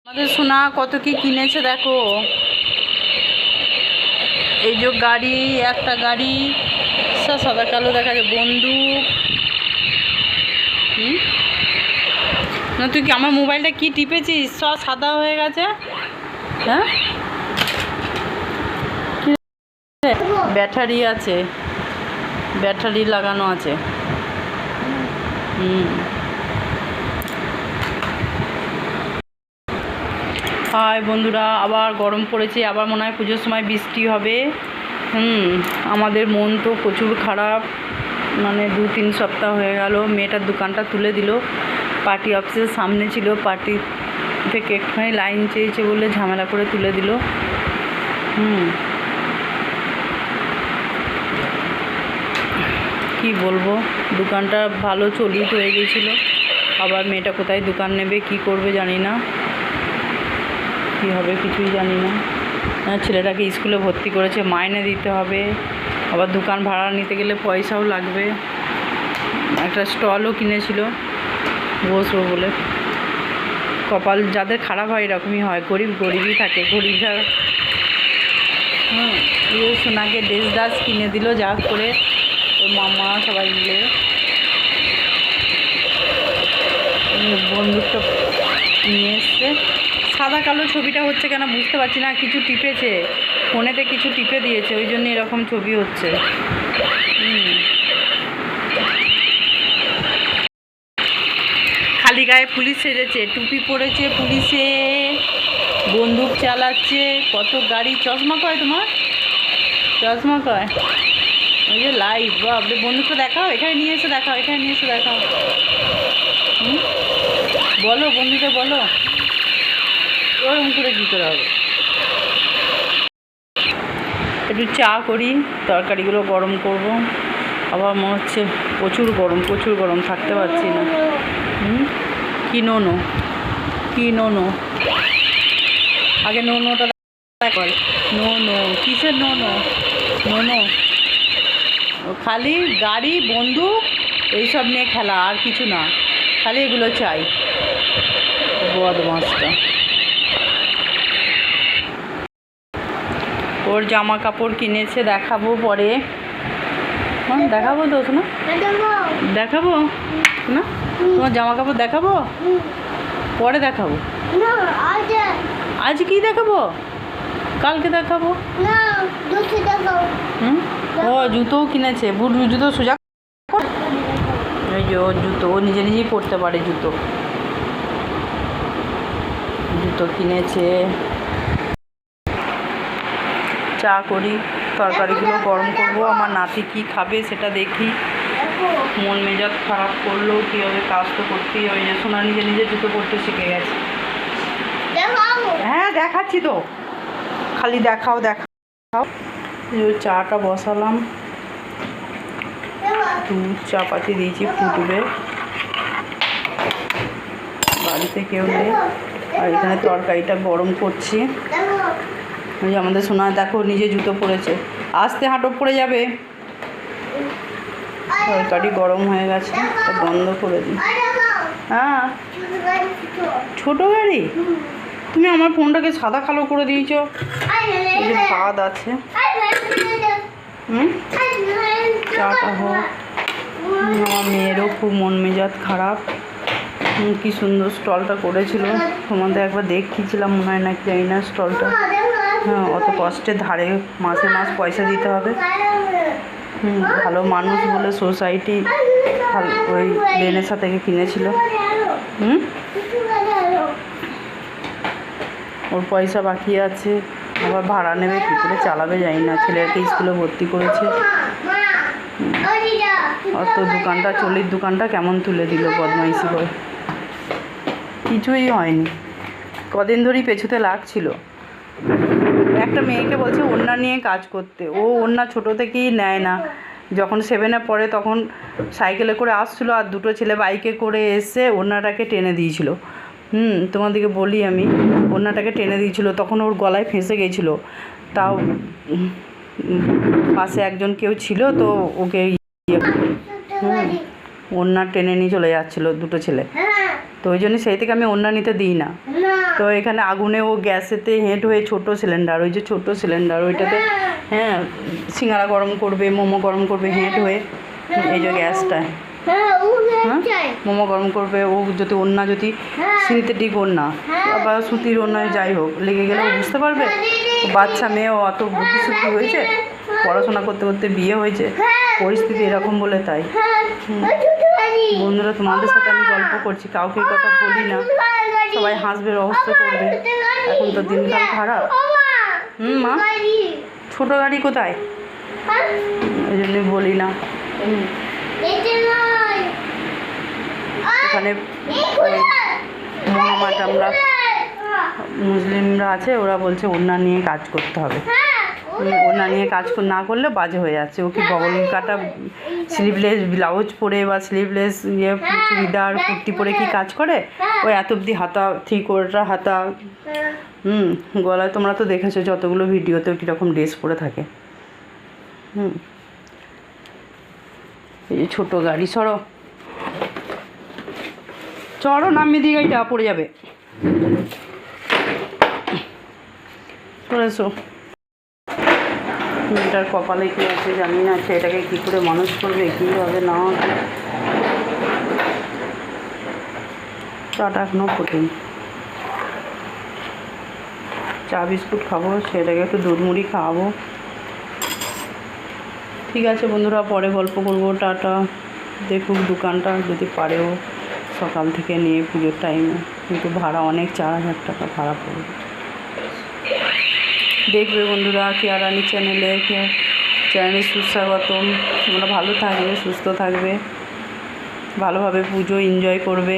আমাদের সোনা কত কি কিনেছে দেখো। এই যে গাড়ি, একটা গাড়ি সব সাদা কালো দেখা যায়, বন্দুক। না তুই কি আমার মোবাইলটা কি টিপেছিস? সব সাদা হয়ে গেছে। হ্যাঁ, ব্যাটারি আছে, ব্যাটারি লাগানো আছে। হাই বন্ধুরা, আবার গরম পড়েছে, আবার মনে হয় পুজোর সময় বৃষ্টি হবে। আমাদের মন তো প্রচুর খারাপ, মানে 2-3 সপ্তাহ হয়ে গেল। মেয়েটার দোকানটা তুলে দিল, পার্টি অফিসের সামনে ছিল, পার্টি থেকে একটুখানি লাইন চেয়েছে বলে ঝামেলা করে তুলে দিল। কি বলবো, দোকানটা ভালো চলিত হয়ে গেছিলো, আবার মেয়েটা কোথায় দোকান নেবে, কি করবে জানি না, কী হবে কিছুই জানি না। ছেলেটাকে স্কুলে ভর্তি করেছে, মাইনে দিতে হবে, আবার দোকান ভাড়া নিতে গেলে পয়সাও লাগবে। একটা স্টলও কিনেছিল বসবো বলে। কপাল যাদের খারাপ হয় এরকমই হয়, গরিবই থাকে, গরিব যারা। সোনাকে ড্রেস কিনে দিল যা করে, ওর মামা সবাই মিলে। বন্দুকটা নিয়ে এসছে। সাদা কালো ছবিটা হচ্ছে কেন বুঝতে পারছি না, কিছু টিপেছে ফোনেতে, কিছু টিপে দিয়েছে, ওই জন্য এরকম ছবি হচ্ছে। খালি গায়ে পুলিশ সেজেছে, টুপি পরেছে পুলিশে, বন্দুক চালাচ্ছে, কত গাড়ি। চশমা কয় তোমার? চশমা কয়? ওই যে লাইট, বাপরে। বন্দুকটা দেখাও, এখানে নিয়ে এসে দেখাও, এখানে নিয়ে এসে দেখাও। বলো বন্ধুকে বলো, ওরকম করে কী করে হবে। একটু চা করি, তরকারিগুলো গরম করব। আবার মনে হচ্ছে প্রচুর গরম, থাকতে পারছি না। কি নোনো, কি নোনো, আগে নোনোটা বল। নোনো কিসের নোনো? নোনো খালি গাড়ি, বন্দুক, এইসব নিয়ে খেলা, আর কিছু না, খালি এগুলো চাই। বদমাসটা। ওর জামা কাপড় কিনেছে, দেখাবো পরে। দেখাবো তো শোনা, দেখাবো না, তোমার জামা কাপড় দেখাবো পরে, দেখাবো। আজ কি দেখাবো? কালকে দেখাবো। ও জুতোও কিনেছে, বুট জুতো সোজা। ওই যে ওর জুতো, ও নিজেই পরতে পারে, জুতো কিনেছে। চা করি, তরকারিগুলো গরম করব। আমার নাতি কি খাবে সেটা দেখি। মন মেজাজ খারাপ করলেও কী হবে, কাজ তো করতেই হবে। যে সোনা নিজে জুতো পরতে শিখে গেছে। হ্যাঁ দেখাচ্ছি তো, খালি দেখাও। চাটা বসালাম, দুধ চা পাতি দিয়েছি, ফুটবে। বাড়িতে কেউ নেই, আর এখানে তরকারিটা গরম করছি। ওই যে আমাদের সোনা দেখো, নিজে জুতো পরেছে, আস্তে হাঁটো পড়ে যাবে। তরকারি গরম হয়ে গেছে, বন্ধ করে দিই। হ্যাঁ, ছোট গাড়ি। তুমি আমার ফোনটাকে সাদা কালো করে দিয়েছো। এই যে ভাত আছে, চাটা হোক। আমার মেয়েরও খুব মন মেজাজ খারাপ। কি সুন্দর স্টলটা করেছিল, তোমাদের একবার দেখিয়েছিলাম মনে হয়, নাকি জানি না স্টলটা। হ্যাঁ, অত কষ্টের ধারে মাসে মাস পয়সা দিতে হবে। ভালো মানুষ বলে সোসাইটি ওই রেনেসা থেকে কিনেছিল। ওর পয়সা বাকি আছে, আবার ভাড়া নেবে, কী করে চালাবে জানি না। ছেলেকে স্কুলে ভর্তি করেছে। অত দোকানটা, চলির দোকানটা কেমন তুলে দিল বদমাইশি করে। কিছুই হয়নি, কদিন ধরেই পেছুতে লাগছিল। একটা মেয়েকে বলছে ওড়না নিয়ে কাজ করতে, ও ওড়না ছোটো থেকেই নেয় না। যখন 7-এ পড়ে তখন সাইকেলে করে আসছিলো, আর দুটো ছেলে বাইকে করে এসে ওড়নাটাকে টেনে দিয়েছিল। তোমাদেরকে বলি, আমি ওড়নাটাকে টেনে দিয়েছিল, তখন ওর গলায় ফেঁসে গেছিলো। তাও পাশে একজন কেউ ছিল, তো ওকে ওড়না টেনে নিয়ে চলে যাচ্ছিলো দুটো ছেলে। তো ওই জন্য সেই থেকে আমি ওড়না নিতে দিই না। তো এখানে আগুনে ও গ্যাসেতে হেঁট হয়ে ছোট সিলিন্ডার, ওই যে ছোট সিলিন্ডার ওইটাতে হ্যাঁ সিঙ্গারা গরম করবে, মোমো গরম করবে হেঁট হয়ে, এই যে গ্যাসটায় হ্যাঁ মোমো গরম করবে। ও যদি ওড়না যদি সিনথেটিক ওড়না বা সুতির ওড়নায় যাই হোক লেগে গেলে ও বুঝতে পারবে? বাচ্চা মেয়ে ও অত বুদ্ধিশুদ্ধি হয়েছে, পড়াশোনা করতে করতে বিয়ে হয়েছে, পরিস্থিতি এরকম বলে তাই। বন্ধুরা তোমাদের সাথে আমি গল্প করছি, কাউকে কথা বলি না, সবাই হাসবে রহস্য করবে, এখন তো দিনকাল খারাপ। মা ছোট গাড়ি কোথায়, ওই জন্যই বলি না। এখানে মোহাম্মদ আমরা মুসলিমরা আছে, ওরা বলছে ওড়না নিয়ে কাজ করতে হবে, ওড়না নিয়ে কাজ না করলে বাজে হয়ে যাচ্ছে। ও কি বগল কাটা স্লিভলেস ব্লাউজ পরে বা স্লিভলেস চুড়িদার কুর্তি পরে কি কাজ করে? ও এত অব্দি হাতা, 3/4 হাতা, গলায় তোমরা তো দেখেছো যতগুলো ভিডিওতে কীরকম ড্রেস পরে থাকে। এই যে ছোটো গাড়ি, সরো চড়ো, নামিয়ে দিয়ে গাড়িটা পড়ে যাবে, চলেছো। মেয়েটার কপালে কী আছে জানি না, সেটাকে কী করে মানুষ করবে, কী হবে না হবে। চাটা এখনও ফোটেনি, চা বিস্কুট খাবো, সেটাকে একটু দুধ মুড়ি খাওয়াবো। ঠিক আছে বন্ধুরা, পরে গল্প করবো, টাটা। দেখুক দোকানটা যদি পারেও সকাল থেকে নিয়ে পুজোর টাইমে, কিন্তু ভাড়া অনেক, 4,000 টাকা ভাড়া পড়বে। দেখবে বন্ধুরা কেয়ারানি চ্যানেলে সুস্বাগতম। তোমরা ভালো থাকবে, সুস্থ থাকবে, ভালোভাবে পুজো এনজয় করবে।